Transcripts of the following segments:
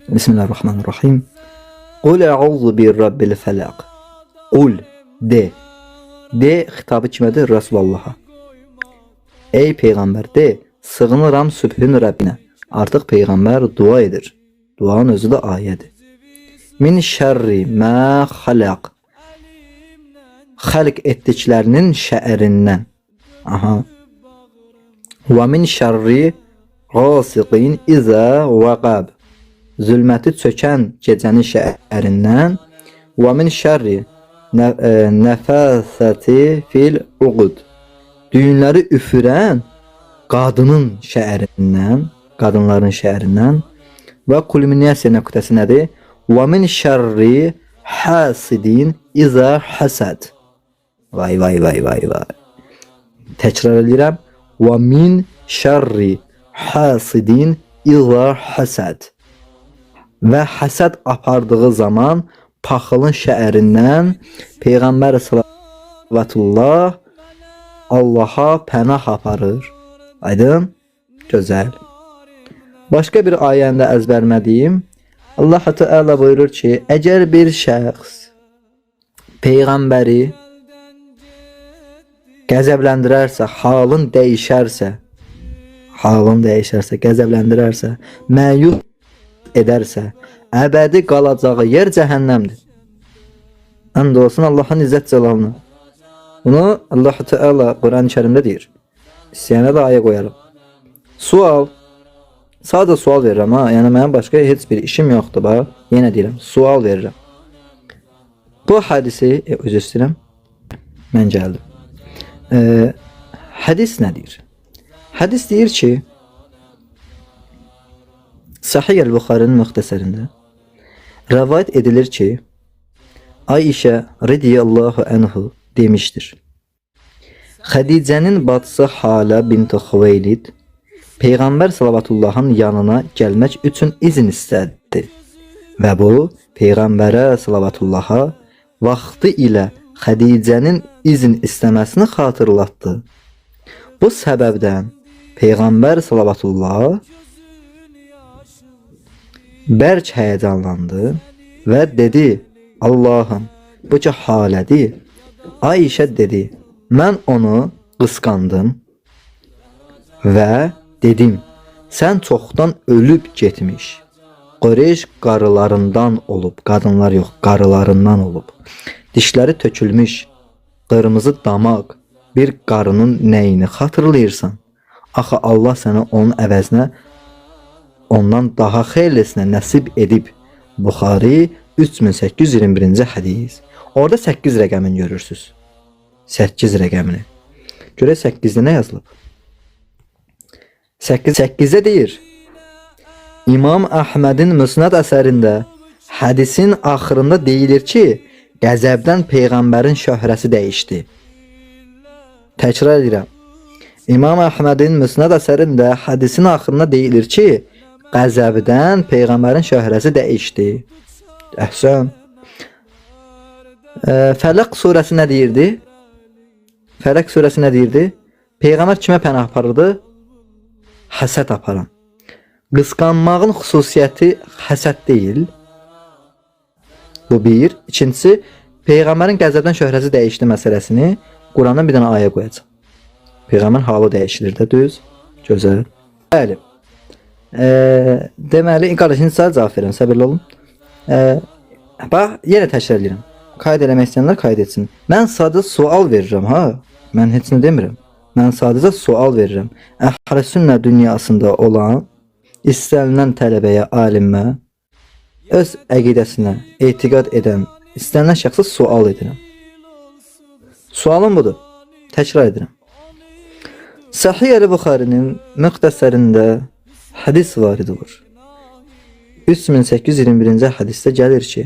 Bismillahirrahmanirrahim. Qul a'udhu bi rabbil falaq. Qul de. De xitabı kimədir? Rasulullaha. Ey peyğəmbər de, sığınıram sübhün Rəbbinə. Artıq peyğəmbər dua edir. Duanın özü də ayədir. Min şərri mə xalaq. Xalq etdiklərinin şəərindən. Aha. Və min şərri qasiqin izə vəqab. Zülməti çökən gecənin şəərindən. Və min şərri nəfəsəti fil uqud. Düyünləri üfürən qadının şəərindən, qadınların şəərindən. Və kulminasiya nöqtəsi nədir? Və min şərri hasidin izə həsəd. Vay vay vay vay vay. Təkrar edirəm. Və min şərri hasidin izə həsəd. Və həsəd apardığı zaman paxılın şəərindən Peyğəmbər sallallahu Allaha pənah aparır. Aydın? Gözəl. Başqa bir ayəndə əzbərmədiyim. Allah Teala buyurur ki, əgər bir şəxs Peyğəmbəri qəzəbləndirərsə, halın dəyişərsə, qəzəbləndirərsə, məyus edərsə, əbədi qalacağı yer cəhənnəmdir. And olsun Allahın izzət cəlalına. Bunu Allah Teala Quran-ı Kərimdə deyir. İstəyənə də ayə qoyarım. Sual. Sadəcə sual verirəm ha. Yəni mənim başqa heç bir işim yoxdur bax. Yenə deyirəm, sual verirəm. Bu hadisi özür istəyirəm. Mən gəldim. Hədis nə deyir? Hədis deyir ki, Sahih el-Buxarinin müxtəsərində rəvayət edilir ki, Ayşə radiyallahu anhu demişdir. Xədicənin bacısı Halə bint Xuveylid Peyğəmbər sallallahu yanına gəlmək üçün izin istədi və bu Peyğəmbərə sallallahu vaxtı ilə Xədicənin izin istəməsini xatırlatdı. Bu səbəbdən Peyğəmbər sallallahu bərk həyəcanlandı və dedi, Allahım, bu ki halədir. Ayşə dedi, mən onu qısqandım və dedim, sən çoxdan ölüb getmiş. Qureyş qarılarından olub, qadınlar yox, qarılarından olub. Dişləri tökülmüş, qırmızı damaq bir qarının nəyini xatırlayırsan? Axı Allah sənə onun əvəzinə ondan daha xeyirlisinə nəsib edib. Buxari 3821-ci hədis. Orada 8 rəqəmini görürsüz. 8 rəqəmini. Görək 8-də nə yazılıb? 8-də deyir. İmam Əhmədin Müsnəd əsərində hədisin axırında deyilir ki, qəzəbdən Peyğəmbərin şöhrəsi dəyişdi. Təkrar edirəm. İmam Əhmədin Müsnəd əsərində hədisin axırında deyilir ki, qəzəbdən Peyğəmbərin şöhrəsi dəyişdi. Əhsən. Fələq surəsi nə deyirdi? Fələq surəsi nə deyirdi? Peyğəmbər kimə pənah aparırdı? Həsəd aparan. Qısqanmağın xüsusiyyəti həsəd deyil. Bu bir. İkincisi, Peyğəmbərin qəzəbdən şöhrəsi dəyişdi məsələsini Qurandan bir dənə ayə qoyacaq. Peyğəmbər halı dəyişilir də, düz. Gözəl. Bəli. Deməli, qardaşın sizə cavab verin, səbirli olun. Bax, yenə təkrar edirəm. Qayd eləmək istəyənlər qayd etsin. Mən sadəcə sual verirəm, ha? Mən heç nə demirəm. Mən sadəcə sual verirəm. Əhl-i sünnə dünyasında olan istənilən tələbəyə, alimə, öz əqidəsinə etiqad edən istənilən şəxsə sual edirəm. Sualım budur. Təkrar edirəm. Sahih el-Buxarinin müxtəsərində hədis varid olur. 3821-ci hədisdə gəlir ki,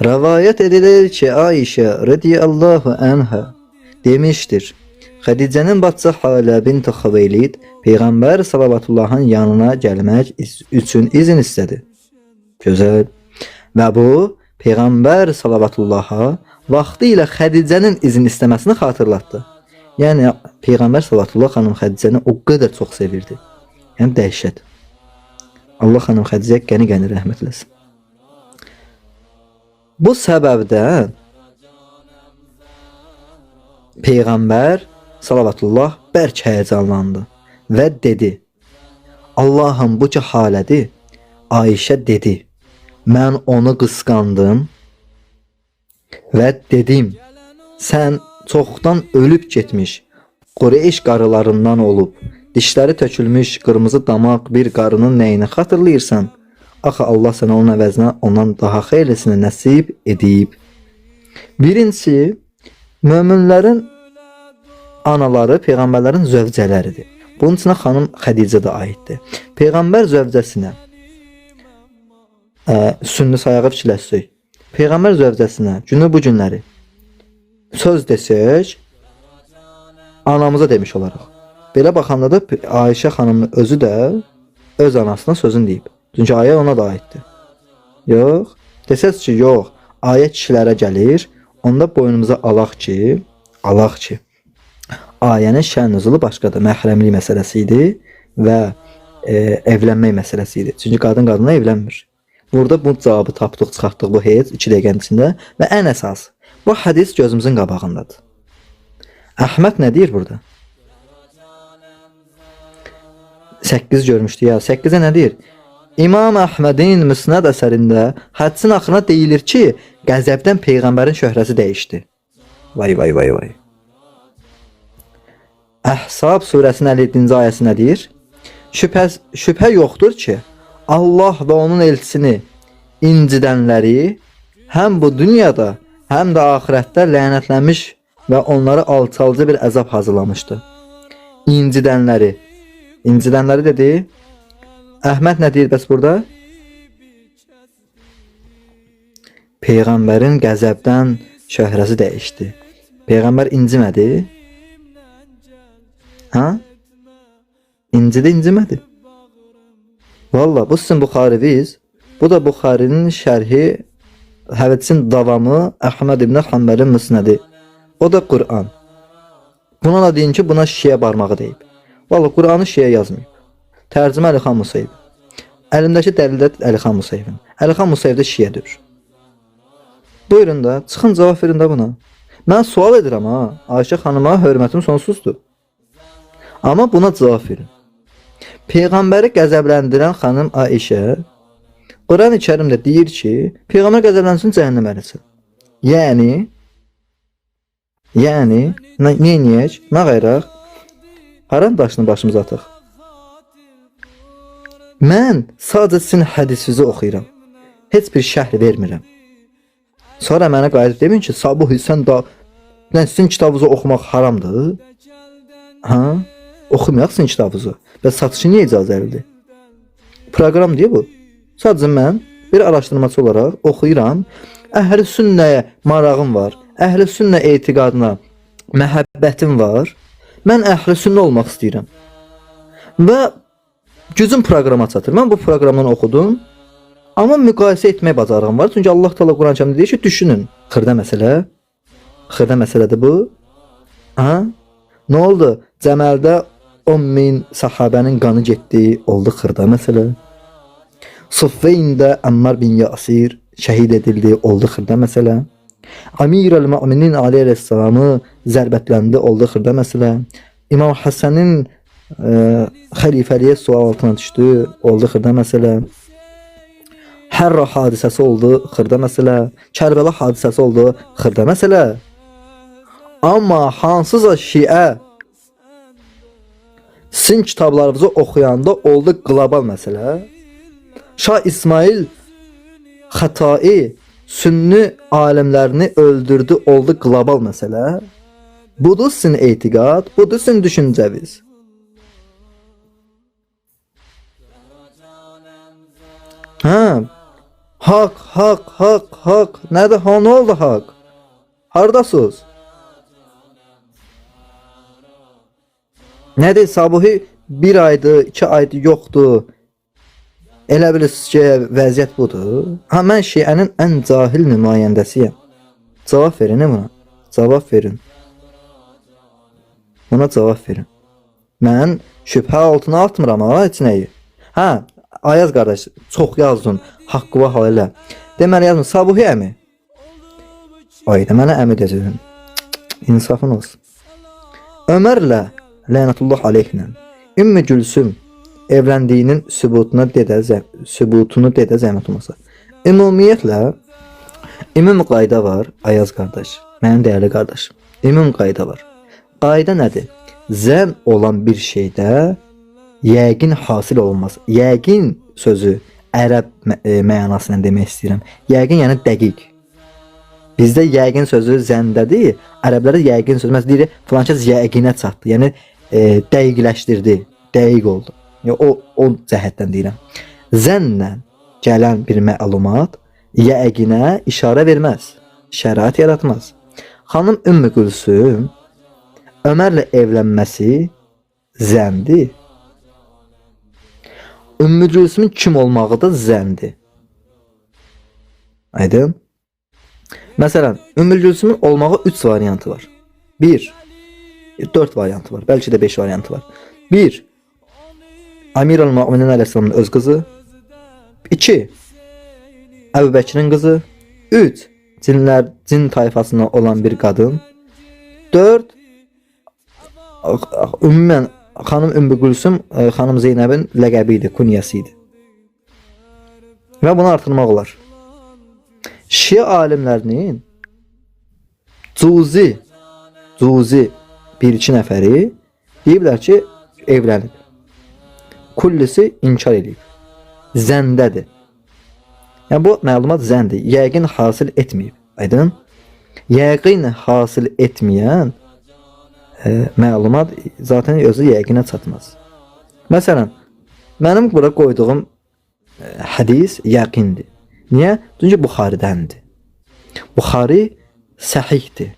rəvayət edilir ki, Ayşə radiyallahu anha demişdir. Xədicənin bacısı Halə bint Xuveylid Peyğəmbər sallallahu yanına gəlmək üçün izin istədi. Gözəl. Və bu Peyğəmbər sallallahu vaxtı ilə Xədicənin izin istəməsini xatırlatdı. Yəni Peyğəmbər sallallahu xanım Xədicəni o qədər çox sevirdi. Yəni dəhşət. Allah xanım Xədicəyə qəni-qəni rəhmət eləsin. Bu səbəbdən Peyğəmbər salavatullah bərk həyəcanlandı və dedi: Allahım bu cəhalədi. Ayşə dedi: Mən onu qısqandım və dedim: Sən çoxdan ölüb getmiş Qureyş qarılarından olub, dişləri tökülmüş qırmızı damaq bir qarının nəyini xatırlayırsan? Axı Allah sənə onun əvəzinə ondan daha xeyirlisini nəsib edib. Birincisi, möminlərin anaları Peyğəmbərlərin zövcələridir. Bunun içinə xanım Xədicə də aiddir. Peyğəmbər zövcəsinə sünni sayağı fikirləşsək, Peyğəmbər zövcəsinə günü bu günləri söz desək, anamıza demiş olaraq. Belə baxanda da Ayşə xanımın özü də öz anasına sözün deyib. Çünki ayə ona da aiddir. Yox, desəz ki, yox, ayə kişilərə gəlir, onda boynumuza alaq ki, ayənin şən nüzulu başqadır. Məhrəmlik məsələsi idi və evlənmək məsələsi idi. Çünki qadın qadına evlənmir. Burada bu cavabı tapdıq, çıxartdıq bu heç 2 dəqiqənin içində və ən əsas, bu hədis gözümüzün qabağındadır. Əhməd nə deyir burada? 8 görmüşdü ya. 8-ə nə deyir? İmam Əhmədin Müsnəd əsərində hədisin axırına deyilir ki, qəzəbdən Peyğəmbərin şöhrəsi dəyişdi. Vay vay vay vay. Əhsab surəsinin 57-ci ayəsi nə deyir? Şübhə yoxdur ki, Allah və onun elçisini incidənləri həm bu dünyada, həm də axirətdə lənətlənmiş və onları alçalcı bir əzab hazırlamışdı. İncidənləri dedi. Əhməd nə deyir bəs burada? Peyğəmbərin qəzəbdən şöhrəsi dəyişdi. Peyğəmbər incimədi. Ha? İncimədi. Valla bu sizin Buxariviz. Bu da Buxarinin şərhi, hədisin davamı Əhməd ibn Hanbəlin Müsnədi. O da Qur'an. Buna da deyin ki, buna şiə barmağı deyib. Valla Qur'anı şiə yazmayıb. Tərcümə Əlixan Musayev. Əlimdəki dəlildə Əlixan Musayevin. Əlixan Musayev də şiədir. Buyurun da, çıxın cavab verin də buna. Mən sual edirəm ha, Ayşə xanıma hörmətim sonsuzdur. Amma buna cavab verin. Peyğəmbəri qəzəbləndirən xanım Ayşə Quran-ı Kərimdə deyir ki, Peyğəmbər qəzəblənsin cəhənnəm əlisin. Yəni, neyiniyək? Nə qayraq? Haran daşını başımıza atıq? Mən sadəcə sizin hədisinizi oxuyuram. Heç bir şərh vermirəm. Sonra mənə qayıdıb demin ki, Sabuhi sən da sizin kitabınızı oxumaq haramdır. Ha? Oxumayaq sizin kitabınızı. Və satışı niyə icazəlidir? Proqram deyə bu. Sadəcə mən bir araşdırmacı olaraq oxuyuram. Əhl-i sünnəyə marağım var. Əhl-i sünnə etiqadına məhəbbətim var. Mən əhl-i sünnə olmaq istəyirəm. Və gücüm proqrama çatır. Mən bu proqramdan oxudum. Amma müqayisə etmək bacarığım var. Çünki Allah Teala Quran-Kərimdə deyir ki, düşünün. Xırda məsələ. Xırda məsələdir bu. Ha? Nə oldu? Cəməldə 10.000 sahabənin qanı getdi. Oldu xırda məsələ. Suffeyndə Əmmar bin Yasir şəhid edildi. Oldu xırda məsələ. Əmirəl-Möminin Ali əleyhissalamı zərbətləndi. Oldu xırda məsələ. İmam Həsənin xəlifəliyə sual altına düşdü. Oldu xırda məsələ. Hərra hadisəsi oldu. Xırda məsələ. Kərbəla hadisəsi oldu. Xırda məsələ. Amma hansısa şiə sizin kitablarınızı oxuyanda oldu qlobal məsələ. Şah İsmail Xətai sünni alimlərini öldürdü, oldu qlobal məsələ. Budur sizin etiqad, budur sizin düşüncəviz. Ha? Haqq. Nədir? Ha, nə oldu haqq? Hardasınız? Nədir? Sabuhi 1 aydır, 2 aydır yoxdur. Elə bilirsiniz ki, vəziyyət budur. Ha, mən şiənin ən cahil nümayəndəsiyəm. Cavab verin buna. Cavab verin. Buna cavab verin. Mən şübhə altına atmıram ha, heç nəyi. Ha, Ayaz qardaş, çox yazdın. Haqqı və halə. Deməli yazmı Sabuhi əmi. Ayda mənə əmi deyəcəksən. İnsafın olsun. Ömərlə lənətullah aleyhinə Ümmü Gülsüm evləndiyinin sübutunu dedə zəhmət olmasa. Ümumiyyətlə ümumi qayda var, Ayaz qardaş. Mənim dəyərli qardaşım. Ümumi qayda var. Qayda nədir? Zən olan bir şeydə yəqin hasil olunmaz. Yəqin sözü ərəb mənasını demək istəyirəm. Yəqin yəni dəqiq. Bizdə yəqin sözü zəndədir. Ərəblərdə yəqin sözü məsələn deyir, filankəs yəqinə çatdı. Yəni dəqiqləşdirdi, dəqiq oldu. Yəni o cəhətdən deyirəm. Zənnlə gələn bir məlumat yəqinə işarə verməz, şərait yaratmaz. Xanım Ümmü Gülsüm Ömərlə evlənməsi zəndir. Ümmü Gülsümün kim olmağı da zəndir. Aydın? Məsələn, Ümmü Gülsümün olmağı 3 variantı var. 1, 4 variantı var. Bəlkə də 5 variantı var. 1, Əmirül Möminin əleyhissalamın öz qızı. 2, Əbu Bəkirin qızı. 3, cin tayfasından olan bir qadın. 4, ümumən xanım Ümmü Gülsüm xanım Zeynəbin ləqəbi idi, kunyası idi. Və bunu artırmaq olar. Şia alimlərinin Cuzi bir-iki nəfəri deyiblər ki, evlənib. Kullisi inkar edib. Zəndədir. Yəni bu məlumat zəndir. Yəqin hasil etməyib. Aydın? Yəqin hasil etməyən məlumat zaten özü yəqinə çatmaz. Məsələn, mənim bura qoyduğum hədis yəqindir. Niyə? Çünki Buxaridəndir. Buxari səhihdir.